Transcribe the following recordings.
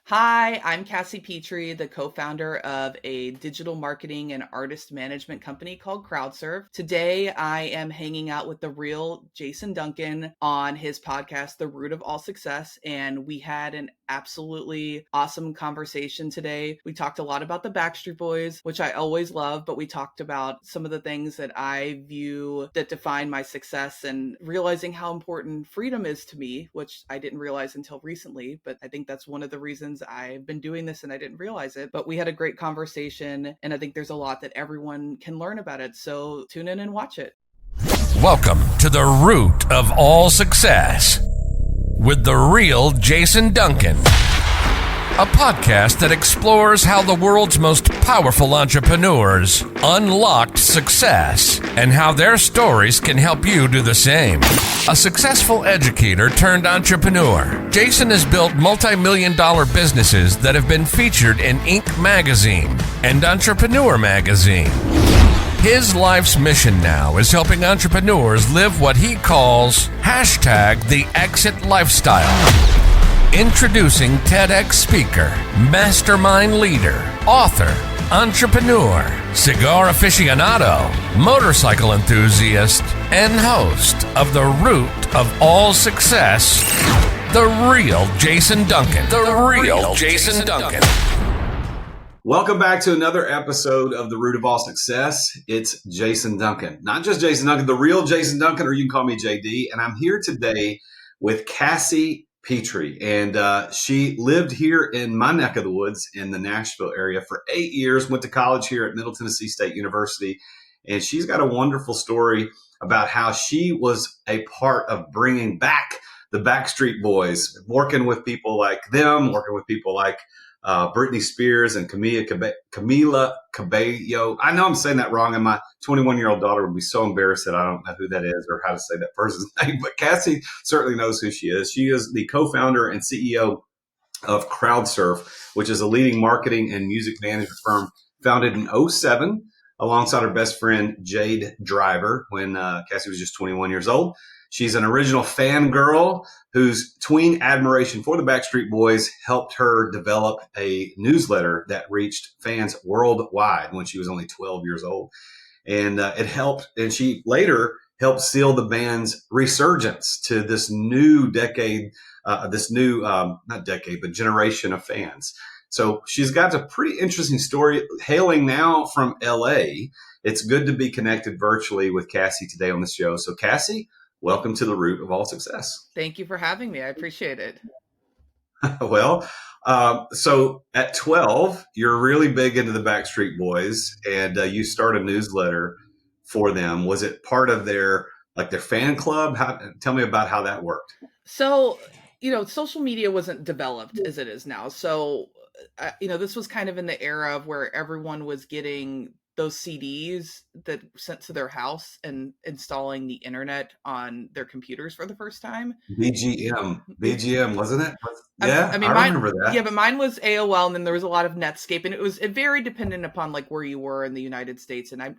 Hi, I'm Cassie Petrey, the co-founder of a digital marketing and artist management company called CrowdSurf. Today, I am hanging out with the real Jason Duncan on his podcast, The Root of All Success, and we had an absolutely awesome conversation today. We talked a lot about the Backstreet Boys, which I always love, but we talked about some of the things that I view that define my success and realizing how important freedom is to me, which I didn't realize until recently, but I think that's one of the reasons I've been doing this and I didn't realize it. But we had a great conversation, and I think there's a lot that everyone can learn about it. So tune in and watch it. Welcome to the Root of All Success with the real Jason Duncan, a podcast that explores how the world's most powerful entrepreneurs unlocked success and how their stories can help you do the same. A successful educator turned entrepreneur, Jason has built multi-million-dollar businesses that have been featured in Inc. magazine and Entrepreneur magazine. His life's mission now is helping entrepreneurs live what he calls #the exit lifestyle. Introducing TEDx speaker, mastermind leader, author, entrepreneur, cigar aficionado, motorcycle enthusiast, and host of The Root of All Success, the real Jason Duncan. The real Jason Duncan. Welcome back to another episode of The Root of All Success. It's Jason Duncan. Not just Jason Duncan, the real Jason Duncan, or you can call me JD. And I'm here today with Cassie Petrey. And she lived here in my neck of the woods in the Nashville area for 8 years, went to college here at Middle Tennessee State University. And she's got a wonderful story about how she was a part of bringing back the Backstreet Boys, working with people like them, working with people like Britney Spears and Camila Cabello. I know I'm saying that wrong, and my 21-year-old daughter would be so embarrassed that I don't know who that is or how to say that person's name. But Cassie certainly knows who she is. She is the co-founder and CEO of CrowdSurf, which is a leading marketing and music management firm founded in '07 alongside her best friend Jade Driver when Cassie was just 21 years old. She's an original fangirl whose tween admiration for the Backstreet Boys helped her develop a newsletter that reached fans worldwide when she was only 12 years old. And it helped, and she later helped seal the band's resurgence to this new decade, not decade, but generation of fans. So she's got a pretty interesting story, hailing now from LA. It's good to be connected virtually with Cassie today on the show. So Cassie, welcome to the Root of All Success. Thank you for having me. I appreciate it. Well, so at 12, you're really big into the Backstreet Boys, and you start a newsletter for them. Was it part of their fan club? Tell me about how that worked. So, social media wasn't developed as it is now. So, this was kind of in the era of where everyone was getting those CDs that sent to their house and installing the internet on their computers for the first time. BGM, wasn't it? Yeah, I remember that. Yeah, but mine was AOL, and then there was a lot of Netscape, and it very dependent upon where you were in the United States and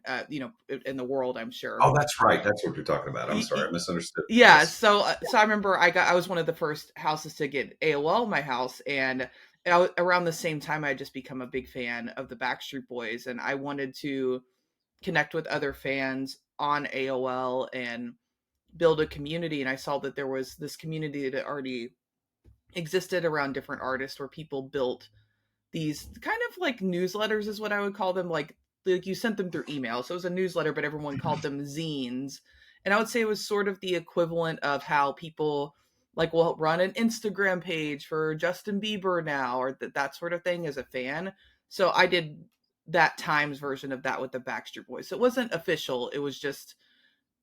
in the world, I'm sure. Oh, that's right. That's what you're talking about. I'm sorry, I misunderstood. Yeah, yes. So I remember I was one of the first houses to get AOL in my house, and around the same time, I had just become a big fan of the Backstreet Boys, and I wanted to connect with other fans on AOL and build a community. And I saw that there was this community that already existed around different artists where people built these kind of newsletters is what I would call them. Like you sent them through email. So it was a newsletter, but everyone called them zines. And I would say it was sort of the equivalent of how people we'll run an Instagram page for Justin Bieber now, or that sort of thing as a fan. So I did that times version of that with the Backstreet Boys. So it wasn't official. It was just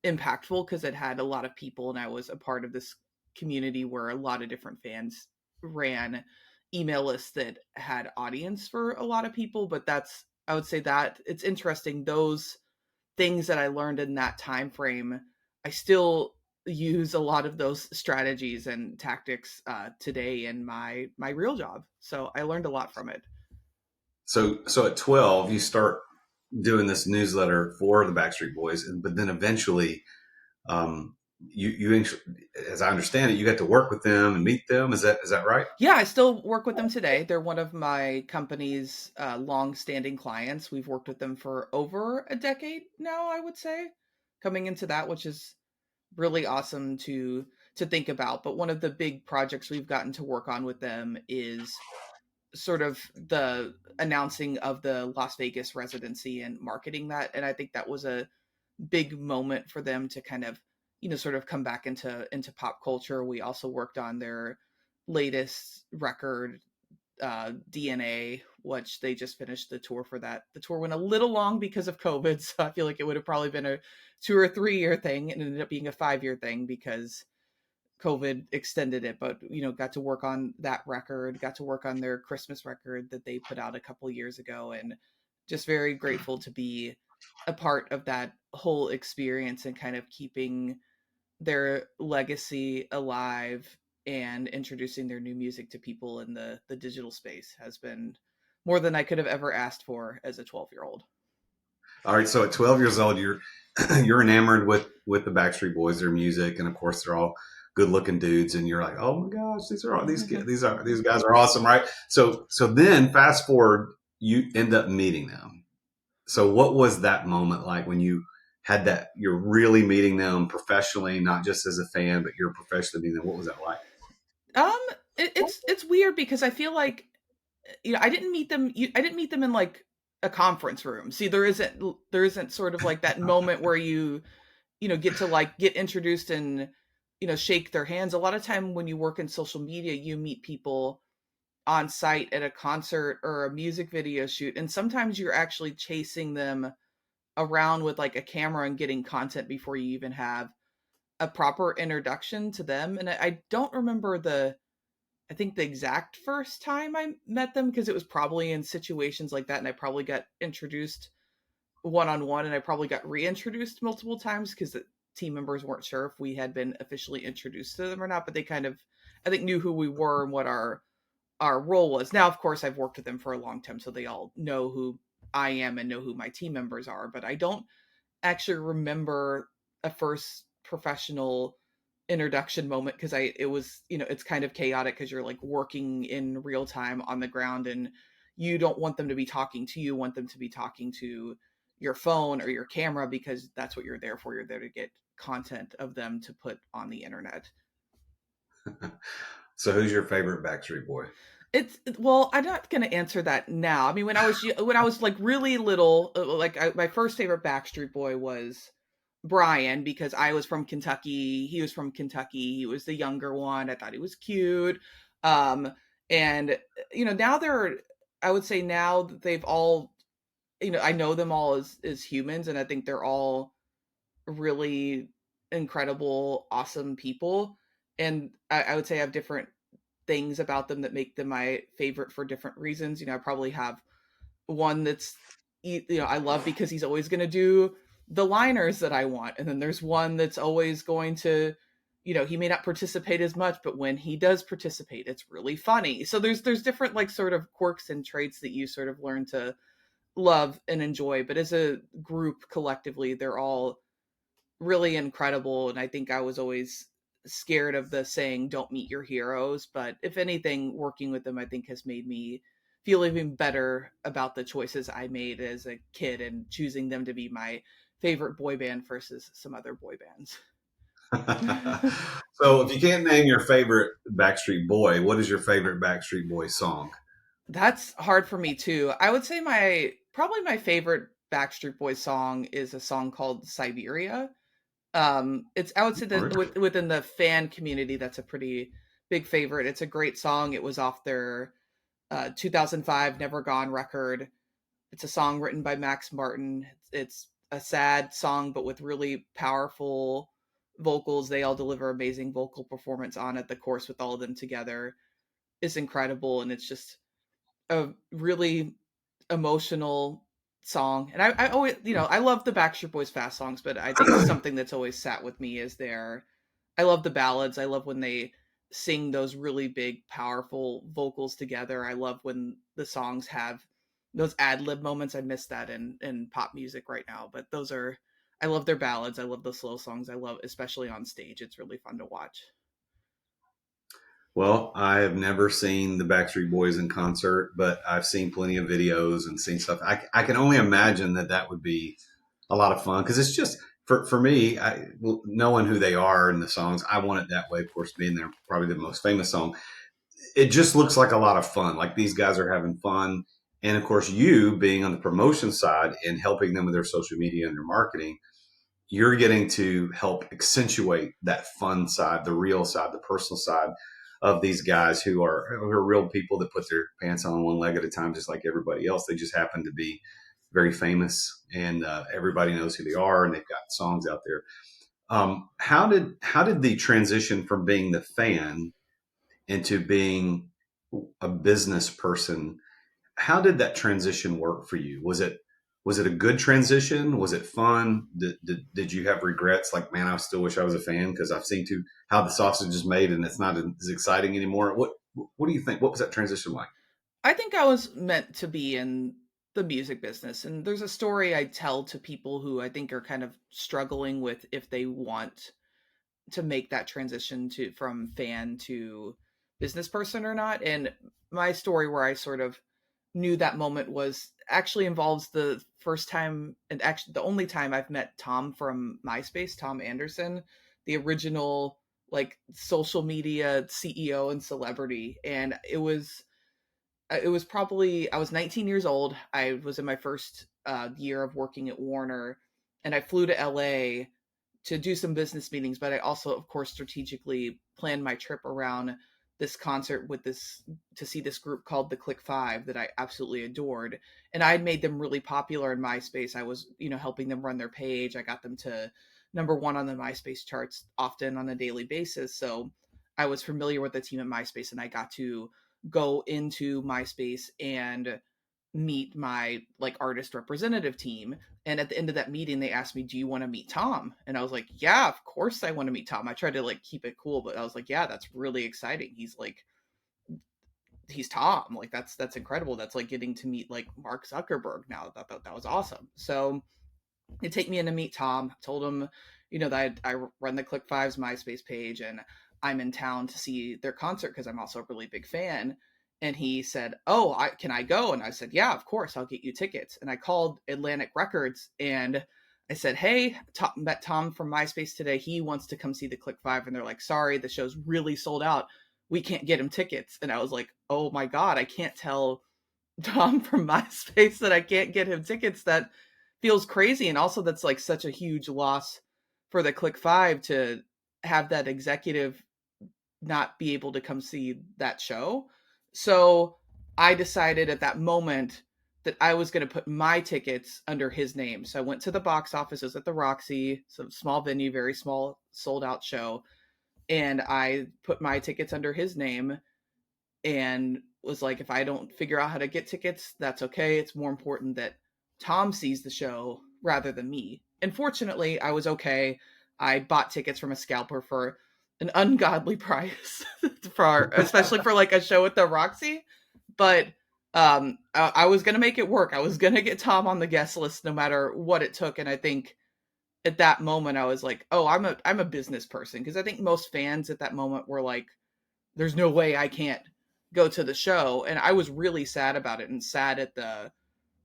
impactful because it had a lot of people, and I was a part of this community where a lot of different fans ran email lists that had audience for a lot of people. But I would say that it's interesting. Those things that I learned in that time frame, I still use a lot of those strategies and tactics today in my real job. So I learned a lot from it. So at 12, you start doing this newsletter for the Backstreet Boys, but then eventually you, as I understand it, you got to work with them and meet them. Is that right? Yeah, I still work with them today. They're one of my company's long-standing clients. We've worked with them for over a decade now, I would say, coming into that, which is really awesome to think about. But one of the big projects we've gotten to work on with them is sort of the announcing of the Las Vegas residency and marketing that. And I think that was a big moment for them to kind of, sort of come back into pop culture. We also worked on their latest record, DNA, which they just finished the tour for that. The tour went a little long because of COVID, so I feel like it would have probably been a 2 or 3 year thing, and it ended up being a 5 year thing because COVID extended it. But got to work on that record, got to work on their Christmas record that they put out a couple years ago, and just very grateful to be a part of that whole experience and kind of keeping their legacy alive and introducing their new music to people in the digital space has been more than I could have ever asked for as a 12-year-old. All right. So at 12 years old, you're you're enamored with the Backstreet Boys, their music, and of course they're all good looking dudes, and you're like, oh my gosh, these guys are awesome, right? So then fast forward, you end up meeting them. So what was that moment like when you had that? You're really meeting them professionally, not just as a fan, but you're professionally meeting them. What was that like? Um, it's weird because I feel like I didn't meet them. I didn't meet them in like a conference room. See, there isn't sort of like that moment where get to like get introduced and shake their hands. A lot of time when you work in social media, you meet people on site at a concert or a music video shoot, and sometimes you're actually chasing them around with like a camera and getting content before you even have a proper introduction to them. And I don't remember I think the exact first time I met them because it was probably in situations like that, and I probably got introduced one on one, and I probably got reintroduced multiple times because the team members weren't sure if we had been officially introduced to them or not, but they kind of, I think, knew who we were and what our role was. Now, of course, I've worked with them for a long time, so they all know who I am and know who my team members are, but I don't actually remember a first professional introduction moment because it was, it's kind of chaotic because you're like working in real time on the ground, and you don't want them to be talking to you, want them to be talking to your phone or your camera because that's what you're there for. You're there to get content of them to put on the internet. So who's your favorite Backstreet Boy? Well, I'm not going to answer that now. I mean, when I was like really little, like my first favorite Backstreet Boy was Brian because I was from Kentucky. He was from Kentucky. He was the younger one. I thought he was cute. Um, and now I would say now that they've all, I know them all as humans, and I think they're all really incredible, awesome people. And I would say I have different things about them that make them my favorite for different reasons. I probably have one that's I love because he's always going to do the liners that I want, and then there's one that's always going to he may not participate as much, but when he does participate, it's really funny. So there's different like sort of quirks and traits that you sort of learn to love and enjoy, but as a group collectively, they're all really incredible. And I think I was always scared of the saying don't meet your heroes, but if anything, working with them I think has made me feel even better about the choices I made as a kid and choosing them to be my favorite boy band versus some other boy bands. So if you can't name your favorite Backstreet Boy, what is your favorite Backstreet Boy song? That's hard for me too. I would say probably my favorite Backstreet Boys song is a song called Siberia. It's, I would say that within the fan community, that's a pretty big favorite. It's a great song. It was off their 2005 Never Gone record. It's a song written by Max Martin. It's a sad song, but with really powerful vocals. They all deliver amazing vocal performance on it. The chorus with all of them together is incredible, and it's just a really emotional song. And I always, I love the Backstreet Boys fast songs, but I think something that's always sat with me is I love the ballads. I love when they sing those really big, powerful vocals together. I love when the songs have those ad lib moments. I miss that in pop music right now, but those are, I love their ballads. I love the slow songs. I love, especially on stage. It's really fun to watch. Well, I have never seen the Backstreet Boys in concert, but I've seen plenty of videos and seen stuff. I can only imagine that would be a lot of fun because it's just for me, knowing who they are and the songs, I want it that way. Of course, being their probably the most famous song, it just looks like a lot of fun. Like these guys are having fun, and of course, you being on the promotion side and helping them with their social media and their marketing, you're getting to help accentuate that fun side, the real side, the personal side of these guys who are real people that put their pants on one leg at a time, just like everybody else. They just happen to be very famous, and everybody knows who they are, and they've got songs out there. How did the transition from being the fan into being a business person, how did that transition work for you? Was it a good transition? Was it fun? Did you have regrets? Like, man, I still wish I was a fan because I've seen how the sausage is made and it's not as exciting anymore. What do you think? What was that transition like? I think I was meant to be in the music business. And there's a story I tell to people who I think are kind of struggling with if they want to make that transition to from fan to business person or not. And my story where I sort of knew that moment was actually involves the first time and actually the only time I've met Tom from MySpace, Tom Anderson, the original like social media CEO and celebrity. And it was probably I was 19 years old. I was in my first year of working at Warner, and I flew to LA to do some business meetings. But I also, of course, strategically planned my trip around this concert with this to see this group called the Click Five that I absolutely adored, and I had made them really popular in MySpace. I was, helping them run their page. I got them to number one on the MySpace charts often on a daily basis. So I was familiar with the team at MySpace, and I got to go into MySpace and meet my like artist representative team. And at the end of that meeting, they asked me, "Do you want to meet Tom?" And I was like, "Yeah, of course I want to meet Tom." I tried to like keep it cool, but I was like, "Yeah, that's really exciting. He's Tom. Like that's incredible. That's like getting to meet like Mark Zuckerberg now. That was awesome." So they take me in to meet Tom. Told him, that I run the Click Fives MySpace page and I'm in town to see their concert because I'm also a really big fan. And he said, "Oh, can I go?" And I said, "Yeah, of course, I'll get you tickets." And I called Atlantic Records and I said, "Hey, met Tom from MySpace today. He wants to come see the Click Five." And they're like, "Sorry, the show's really sold out. We can't get him tickets." And I was like, "Oh my God, I can't tell Tom from MySpace that I can't get him tickets. That feels crazy." And also that's like such a huge loss for the Click Five to have that executive not be able to come see that show. So I decided at that moment that I was going to put my tickets under his name. So I went to the box office. It was at the Roxy, some small venue, very small, sold out show. And I put my tickets under his name and was like, if I don't figure out how to get tickets, that's okay. It's more important that Tom sees the show rather than me. And fortunately, I was okay. I bought tickets from a scalper for an ungodly price for especially for like a show at the Roxy. But I was gonna make it work. I was gonna get Tom on the guest list no matter what it took. And I think at that moment I was like, oh, I'm a business person, because I think most fans at that moment were like, there's no way I can't go to the show. And I was really sad about it and sad at the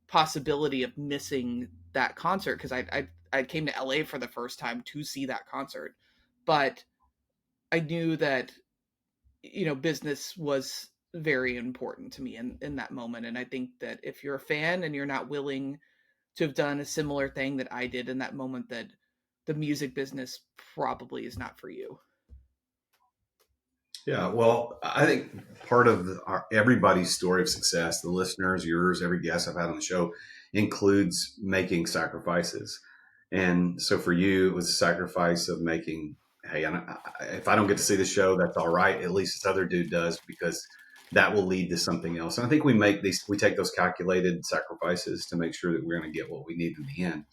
possibility of missing that concert because I came to LA for the first time to see that concert. But I knew that, business was very important to me in that moment. And I think that if you're a fan and you're not willing to have done a similar thing that I did in that moment, that the music business probably is not for you. Yeah, well, I think part of everybody's story of success, the listeners, yours, every guest I've had on the show, includes making sacrifices. And so for you, it was a sacrifice of making, hey, if I don't get to see the show, that's all right. At least this other dude does, because that will lead to something else. And I think we take those calculated sacrifices to make sure that we're going to get what we need in the end.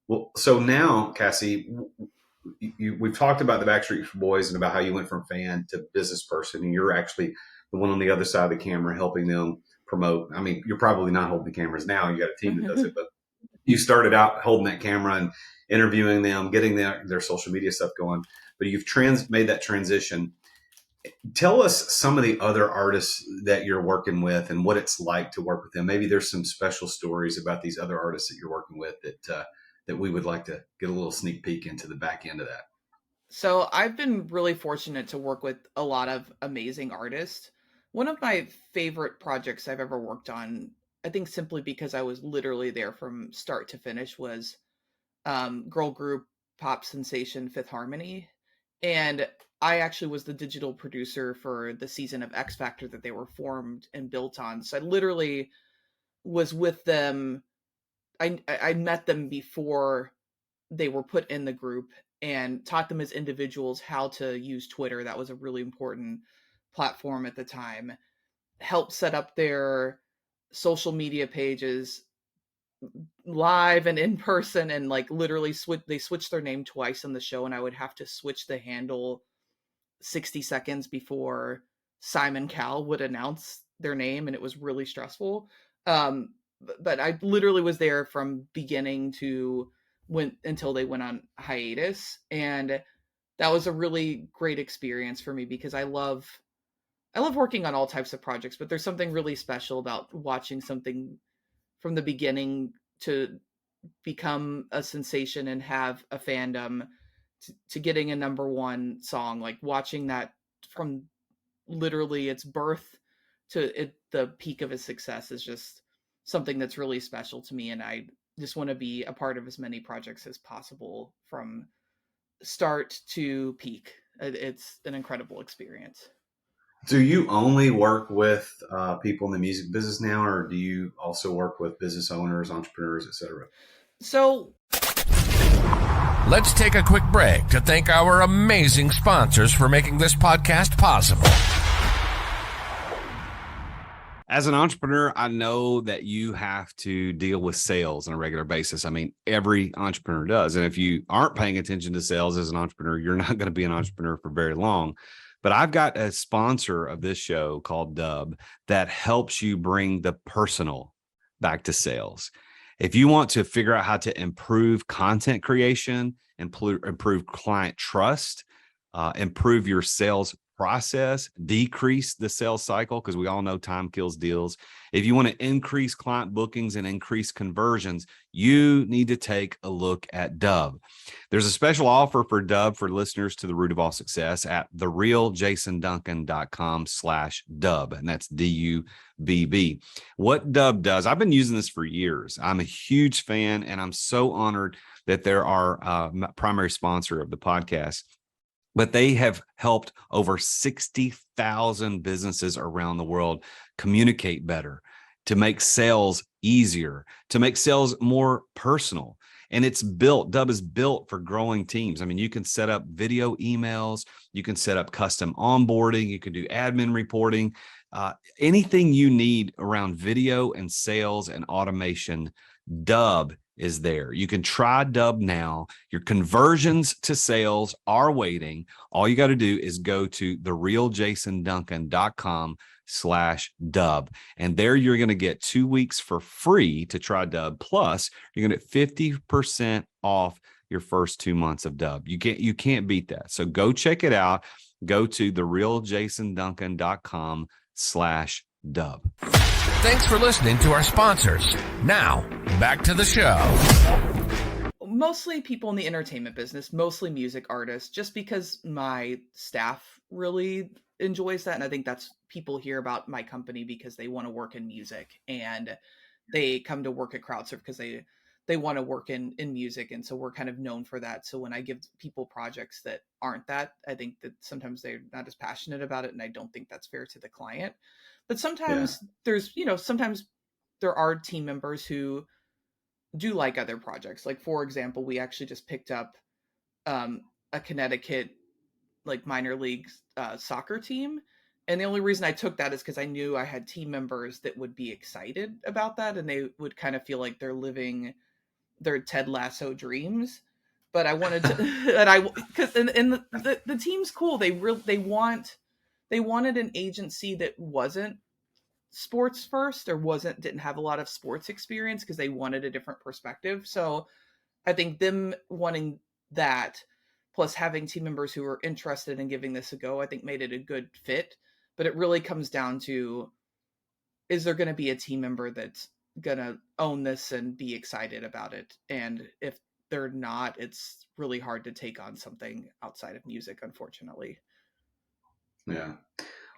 Well, so now, Cassie, we've talked about the Backstreet Boys and about how you went from fan to business person, and you're actually the one on the other side of the camera helping them promote. I mean, you're probably not holding the cameras now. You got a team that does it, but you started out holding that camera and interviewing them, getting their social media stuff going, but you've made that transition. Tell us some of the other artists that you're working with and what it's like to work with them. Maybe there's some special stories about these other artists that you're working with that we would like to get a little sneak peek into the back end of that. So I've been really fortunate to work with a lot of amazing artists. One of my favorite projects I've ever worked on, I think simply because I was literally there from start to finish, was girl group pop sensation Fifth Harmony. And I actually was the digital producer for the season of X Factor that they were formed and built on. So I literally was with them. I met them before they were put in the group and taught them as individuals how to use Twitter. That was a really important platform at the time. Helped set up their social media pages live and in person, and like literally they switched their name twice on the show, and I would have to switch the handle 60 seconds before Simon Cowell would announce their name, and it was really stressful. But I literally was there from beginning to until they went on hiatus, and that was a really great experience for me because I love working on all types of projects, but there's something really special about watching something from the beginning to become a sensation and have a fandom to getting a number one song, like watching that from literally its birth to the peak of its success is just something that's really special to me. And I just want to be a part of as many projects as possible from start to peak. It's an incredible experience. Do you only work with people in the music business now, or do you also work with business owners, entrepreneurs, etc.? So let's take a quick break to thank our amazing sponsors for making this podcast possible. As an entrepreneur, I know that you have to deal with sales on a regular basis. I mean, every entrepreneur does. And if you aren't paying attention to sales as an entrepreneur, you're not going to be an entrepreneur for very long. But I've got a sponsor of this show called Dub that helps you bring the personal back to sales. If you want to figure out how to improve content creation, improve client trust, improve your sales process, decrease the sales cycle, because we all know time kills deals. If you want to increase client bookings and increase conversions, you need to take a look at Dub. There's a special offer for Dub for listeners to The Root of All Success at therealjasonduncan.com/Dub. And that's DUBB. What Dub does, I've been using this for years. I'm a huge fan, and I'm so honored that they're our primary sponsor of the podcast. But they have helped over 60,000 businesses around the world communicate better, to make sales easier, to make sales more personal. And Dub is built for growing teams. I mean, you can set up video emails, you can set up custom onboarding, you can do admin reporting, anything you need around video and sales and automation. Dub is there. You can try Dub now. Your conversions to sales are waiting. All you got to do is go to therealjasonduncan.com/Dub. And there you're going to get 2 weeks for free to try Dub. Plus, you're going to get 50% off your first 2 months of Dub. You can't beat that. So go check it out. Go to therealjasonduncan.com/Dub. Thanks for listening to our sponsors. Now, back to the show. Mostly people in the entertainment business, mostly music artists, just because my staff really enjoys that. And I think that's people hear about my company because they want to work in music, and they come to work at CrowdSurf because they want to work in music. And so we're kind of known for that. So when I give people projects that aren't that, I think that sometimes they're not as passionate about it. And I don't think that's fair to the client. But sometimes sometimes there are team members who do like other projects. Like, for example, we actually just picked up a Connecticut like minor league soccer team. And the only reason I took that is because I knew I had team members that would be excited about that, and they would kind of feel like they're living their Ted Lasso dreams. But I wanted to, and the team's cool. They wanted an agency that wasn't sports first or didn't have a lot of sports experience because they wanted a different perspective. So I think them wanting that plus having team members who were interested in giving this a go, I think made it a good fit. But it really comes down to, is there going to be a team member that's going to own this and be excited about it? And if they're not, it's really hard to take on something outside of music, unfortunately. Yeah.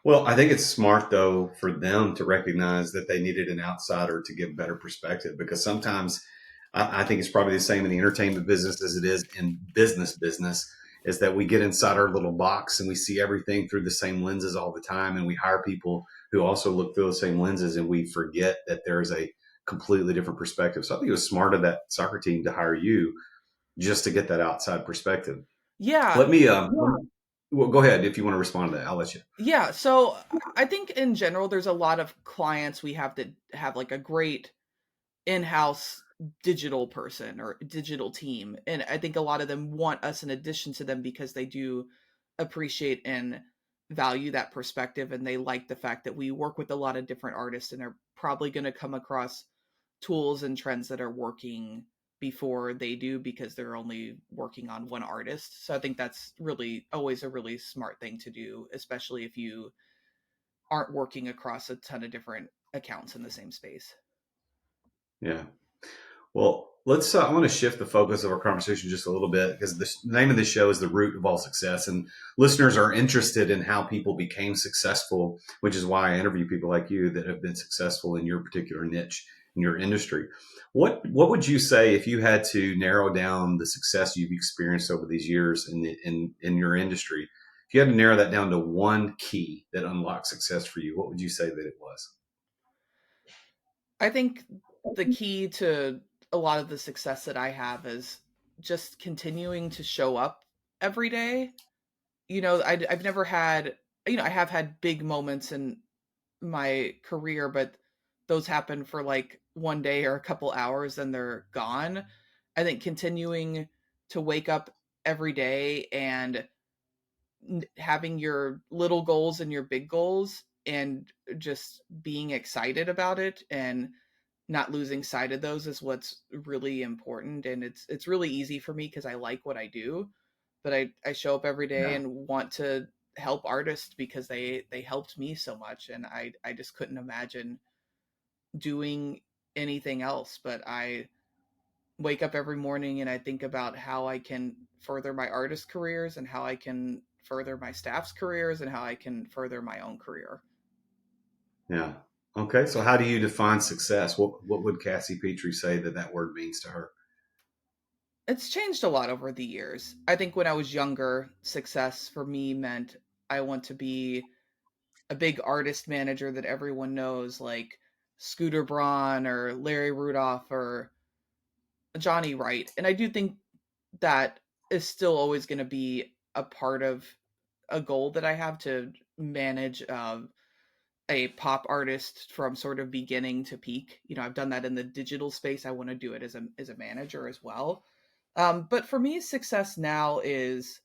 Well, I think it's smart though for them to recognize that they needed an outsider to give better perspective, because sometimes I think it's probably the same in the entertainment business as it is in business, is that we get inside our little box and we see everything through the same lenses all the time. And we hire people who also look through the same lenses, and we forget that there's a completely different perspective. So I think it was smart of that soccer team to hire you just to get that outside perspective. Yeah. Let me, well, go ahead. If you want to respond to that, I'll let you. Yeah. So I think in general, there's a lot of clients we have that have like a great in-house digital person or digital team. And I think a lot of them want us in addition to them because they do appreciate and value that perspective. And they like the fact that we work with a lot of different artists and are probably going to come across tools and trends that are working before they do because they're only working on one artist. So I think that's really always a really smart thing to do, especially if you aren't working across a ton of different accounts in the same space. Yeah. Well, let's. I want to shift the focus of our conversation just a little bit, because the name of this show is The Root of All Success, and listeners are interested in how people became successful, which is why I interview people like you that have been successful in your particular niche in your industry. What would you say if you had to narrow down the success you've experienced over these years in your industry? If you had to narrow that down to one key that unlocked success for you, what would you say that it was? I think the key to a lot of the success that I have is just continuing to show up every day. I've never had, I have had big moments in my career, but those happen for like one day or a couple hours and they're gone. I think continuing to wake up every day and having your little goals and your big goals and just being excited about it and not losing sight of those is what's really important. And it's really easy for me because I like what I do, but I show up every day Yeah. and want to help artists because they helped me so much, and I just couldn't imagine doing anything else. But I wake up every morning and I think about how I can further my artist careers and how I can further my staff's careers and how I can further my own career. Yeah. Okay. So how do you define success? What would Cassie Petrey say that word means to her? It's changed a lot over the years. I think when I was younger, success for me meant I want to be a big artist manager that everyone knows, like Scooter Braun or Larry Rudolph or Johnny Wright. And I do think that is still always going to be a part of a goal that I have to manage a pop artist from sort of beginning to peak. I've done that in the digital space. I want to do it as a manager as well. But for me, success now is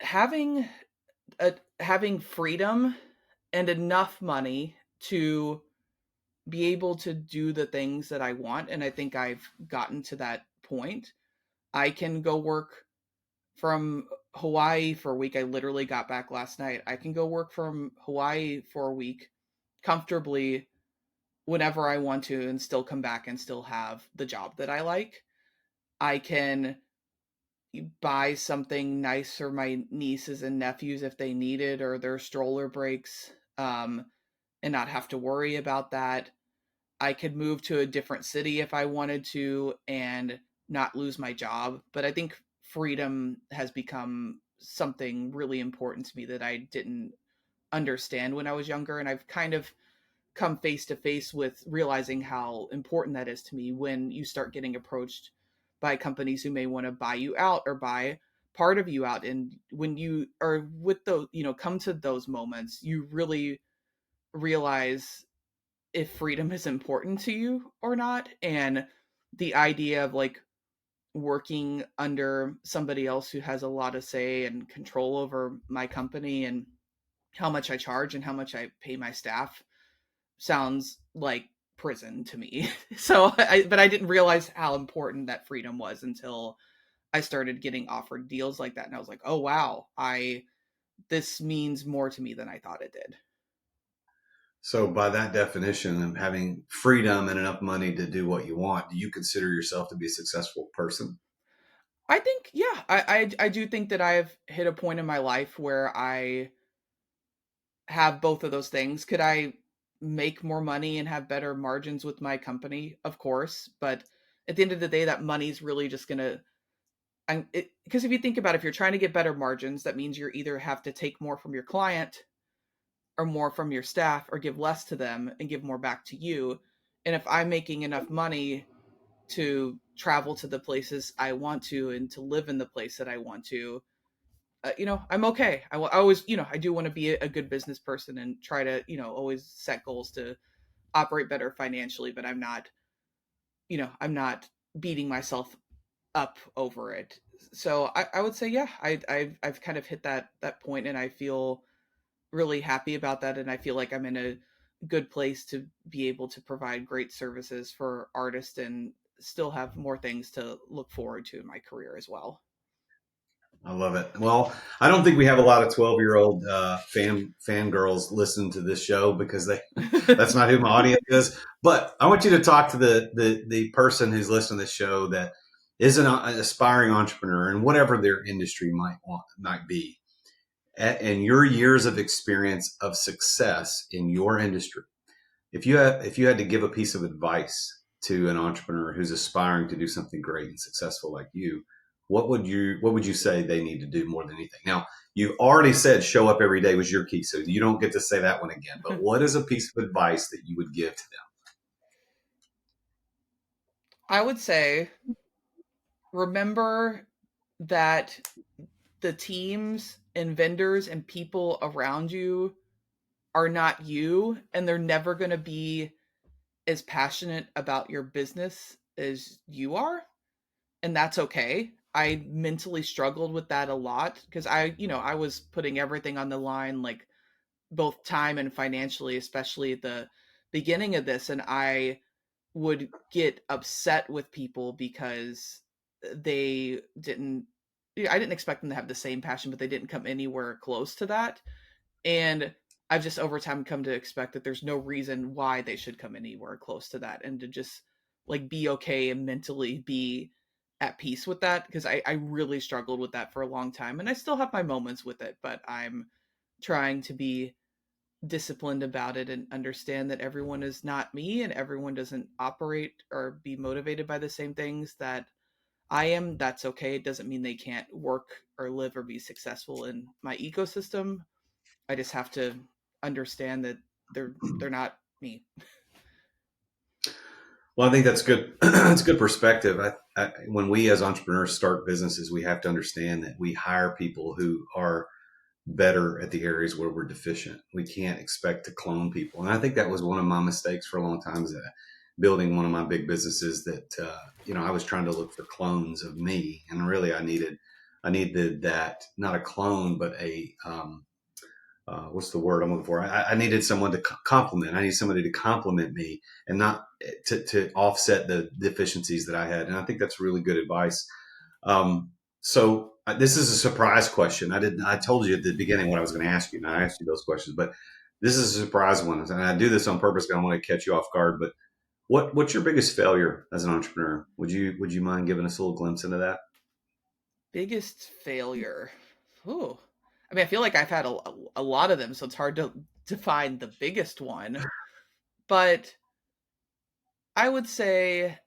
having having freedom and enough money to be able to do the things that I want. And I think I've gotten to that point. I can go work from Hawaii for a week. I literally got back last night. I can go work from Hawaii for a week comfortably whenever I want to and still come back and still have the job that I like. I can buy something nice for my nieces and nephews if they need it or their stroller breaks, and not have to worry about that. I could move to a different city if I wanted to and not lose my job. But I think freedom has become something really important to me that I didn't understand when I was younger. And I've kind of come face to face with realizing how important that is to me when you start getting approached by companies who may want to buy you out or buy part of you out. And when you are with those, come to those moments, you really realize if freedom is important to you or not. And the idea of like working under somebody else who has a lot of say and control over my company and how much I charge and how much I pay my staff sounds like prison to me. But I didn't realize how important that freedom was until I started getting offered deals like that. And I was like, oh, wow, this means more to me than I thought it did. So, by that definition of having freedom and enough money to do what you want, do you consider yourself to be a successful person? I think, yeah, I do think that I've hit a point in my life where I have both of those things. Could I make more money and have better margins with my company? Of course. But at the end of the day, that money's really just going to, because if you think about it, if you're trying to get better margins, that means you either have to take more from your client or more from your staff or give less to them and give more back to you. And if I'm making enough money to travel to the places I want to and to live in the place that I want to, I'm okay. I always, I do want to be a good business person and try to, always set goals to operate better financially, but I'm not beating myself up over it. So I would say, yeah, I've kind of hit that point, and I feel really happy about that. And I feel like I'm in a good place to be able to provide great services for artists and still have more things to look forward to in my career as well. I love it. Well, I don't think we have a lot of 12-year-old fangirls listen to this show because that's not who my audience is. But I want you to talk to the person who's listening to this show that is an aspiring entrepreneur in whatever their industry might be, and your years of experience of success in your industry. If you had to give a piece of advice to an entrepreneur who's aspiring to do something great and successful like you, what would you say they need to do more than anything? Now, you already said show up every day was your key, so you don't get to say that one again. But what is a piece of advice that you would give to them? I would say remember that the teams and vendors and people around you are not you, and they're never going to be as passionate about your business as you are, and that's okay. I mentally struggled with that a lot because I was putting everything on the line, like both time and financially, especially at the beginning of this, and I would get upset with people because they didn't I didn't expect them to have the same passion, but they didn't come anywhere close to that. And I've just over time come to expect that there's no reason why they should come anywhere close to that, and to just like be okay and mentally be at peace with that, because I really struggled with that for a long time, and I still have my moments with it, but I'm trying to be disciplined about it and understand that everyone is not me and everyone doesn't operate or be motivated by the same things that I am. That's okay. It doesn't mean they can't work or live or be successful in my ecosystem. I just have to understand that they're not me. Well, I think that's good. It's good perspective. When we as entrepreneurs start businesses, we have to understand that we hire people who are better at the areas where we're deficient. We can't expect to clone people. And I think that was one of my mistakes for a long time, is that building one of my big businesses that, I was trying to look for clones of me. And really I needed that, not a clone, but what's the word I'm looking for? I needed someone to complement. I need somebody to complement me and not to offset the deficiencies that I had. And I think that's really good advice. So this is a surprise question. I told you at the beginning what I was going to ask you, and I asked you those questions, but this is a surprise one. And I do this on purpose because I want to catch you off guard. But what's your biggest failure as an entrepreneur? Would you mind giving us a little glimpse into that? Biggest failure. Ooh. I mean, I feel like I've had a lot of them, so it's hard to find the biggest one. But I would say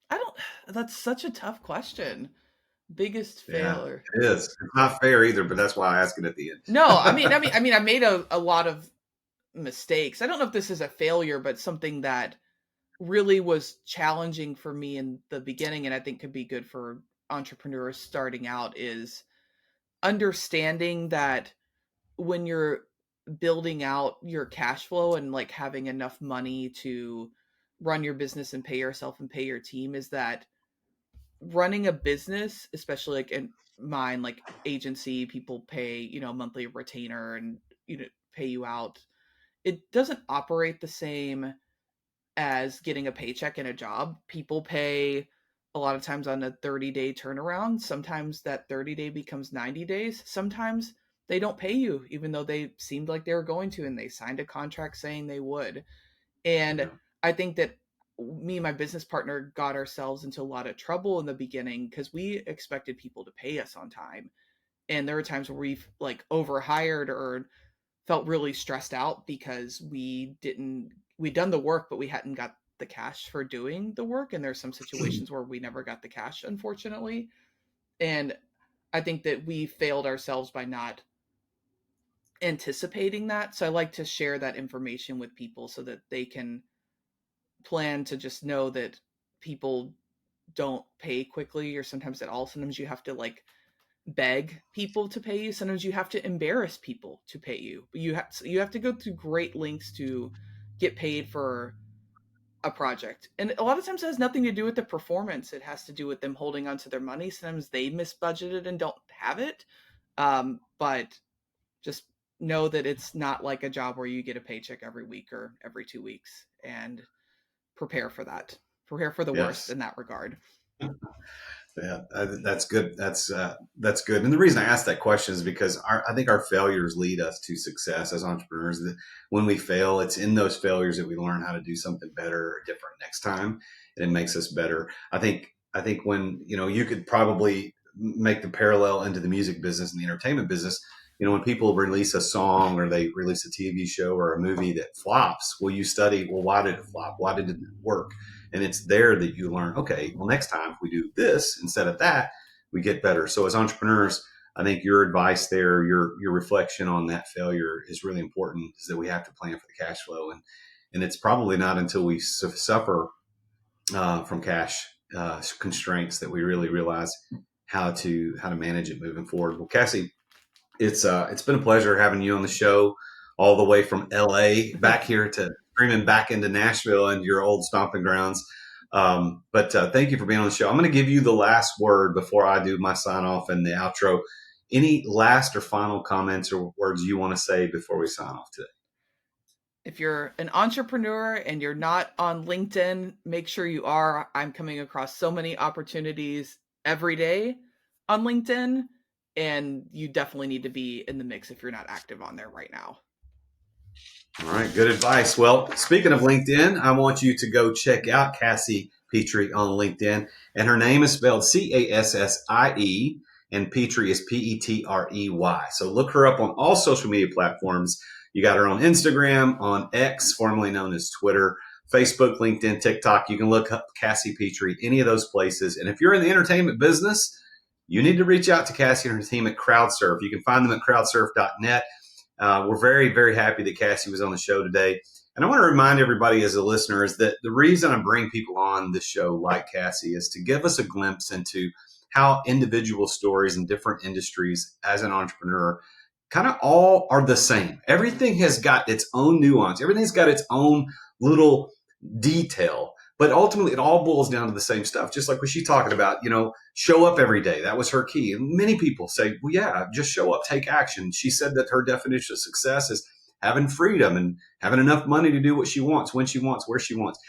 I don't that's such a tough question. Biggest Yeah, failure. it is. It's not fair either, but that's why I ask it at the end. No, I made a lot of mistakes. I don't know if this is a failure, but something that really was challenging for me in the beginning, and I think could be good for entrepreneurs starting out, is understanding that when you're building out your cash flow and like having enough money to run your business and pay yourself and pay your team, is that running a business, especially like in mine, like agency, people pay, monthly retainer and, pay you out. It doesn't operate the same as getting a paycheck in a job. People pay a lot of times on a 30-day turnaround. Sometimes that 30-day becomes 90 days. Sometimes they don't pay you, even though they seemed like they were going to, and they signed a contract saying they would. And Yeah. I think that me and my business partner got ourselves into a lot of trouble in the beginning because we expected people to pay us on time. And there were times where we've like overhired or felt really stressed out because we'd done the work, but we hadn't got the cash for doing the work. And there's some situations where we never got the cash, unfortunately. And I think that we failed ourselves by not anticipating that. So I like to share that information with people so that they can plan to just know that people don't pay quickly or sometimes at all. Sometimes you have to like beg people to pay you. Sometimes you have to embarrass people to pay you. But you have to go through great lengths to get paid for a project. And a lot of times it has nothing to do with the performance. It has to do with them holding on to their money. Sometimes they misbudgeted and don't have it. But just know that it's not like a job where you get a paycheck every week or every 2 weeks, and prepare for that. Prepare for the worst in that regard. Yeah, that's good. That's good. And the reason I asked that question is because I think our failures lead us to success as entrepreneurs. That when we fail, it's in those failures that we learn how to do something better or different next time, and it makes us better. I think when you could probably make the parallel into the music business and the entertainment business. When people release a song or they release a TV show or a movie that flops, you study, why did it flop? Why did it work? And it's there that you learn, okay, well, next time if we do this instead of that, we get better. So as entrepreneurs, I think your advice there, your reflection on that failure is really important, is that we have to plan for the cash flow. And it's probably not until we suffer from cash constraints that we really realize how to manage it moving forward. Well, Cassie, it's been a pleasure having you on the show all the way from LA back here to streaming back into Nashville and your old stomping grounds. But thank you for being on the show. I'm going to give you the last word before I do my sign off and the outro. Any last or final comments or words you want to say before we sign off today? If you're an entrepreneur and you're not on LinkedIn, make sure you are. I'm coming across so many opportunities every day on LinkedIn, and you definitely need to be in the mix if you're not active on there right now. All right, good advice. Well, speaking of LinkedIn, I want you to go check out Cassie Petrey on LinkedIn. And her name is spelled Cassie, and Petrey is Petrey. So look her up on all social media platforms. You got her on Instagram, on X, formerly known as Twitter, Facebook, LinkedIn, TikTok. You can look up Cassie Petrey, any of those places. And if you're in the entertainment business, you need to reach out to Cassie and her team at CrowdSurf. You can find them at crowdsurf.net. We're very, very happy that Cassie was on the show today. And I want to remind everybody as a listener is that the reason I bring people on this show like Cassie is to give us a glimpse into how individual stories in different industries as an entrepreneur kind of all are the same. Everything has got its own nuance. Everything's got its own little detail. But ultimately, it all boils down to the same stuff, just like what she's talking about, show up every day. That was her key. And many people say, well, yeah, just show up, take action. She said that her definition of success is having freedom and having enough money to do what she wants, when she wants, where she wants.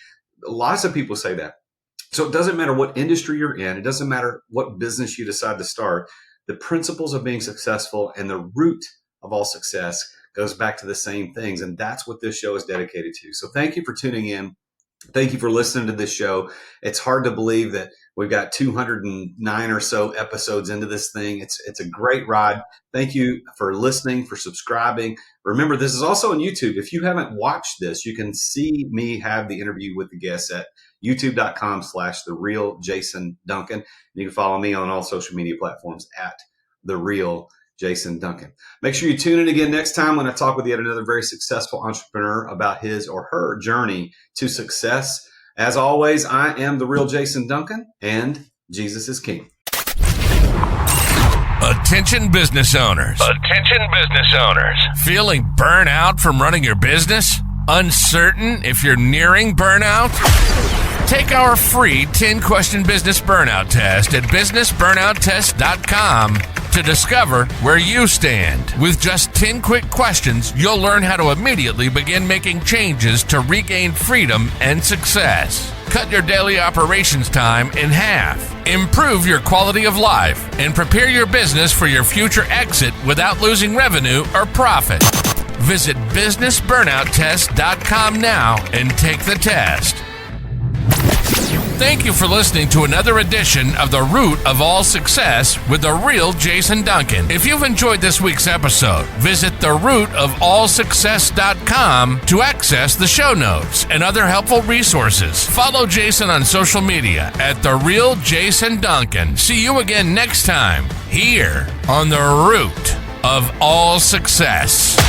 Lots of people say that. So it doesn't matter what industry you're in. It doesn't matter what business you decide to start. The principles of being successful and the root of all success goes back to the same things. And that's what this show is dedicated to. So thank you for tuning in. Thank you for listening to this show. It's hard to believe that we've got 209 or so episodes into this thing. It's a great ride. Thank you for listening, for subscribing. Remember, this is also on YouTube. If you haven't watched this, you can see me have the interview with the guests at youtube.com/TheRealJasonDuncan. And you can follow me on all social media platforms at TheRealJasonDuncan. Make sure you tune in again next time when I talk with yet another very successful entrepreneur about his or her journey to success. As always, I am the real Jason Duncan, and Jesus is King. Attention business owners. Attention business owners. Feeling burnout from running your business? Uncertain if you're nearing burnout? Take our free 10-question business burnout test at businessburnouttest.com to discover where you stand. With just 10 quick questions, you'll learn how to immediately begin making changes to regain freedom and success. Cut your daily operations time in half. Improve your quality of life and prepare your business for your future exit without losing revenue or profit. Visit businessburnouttest.com now and take the test. Thank you for listening to another edition of The Root of All Success with the real Jason Duncan. If you've enjoyed this week's episode, visit therootofallsuccess.com to access the show notes and other helpful resources. Follow Jason on social media at The Real Jason Duncan. See you again next time here on The Root of All Success.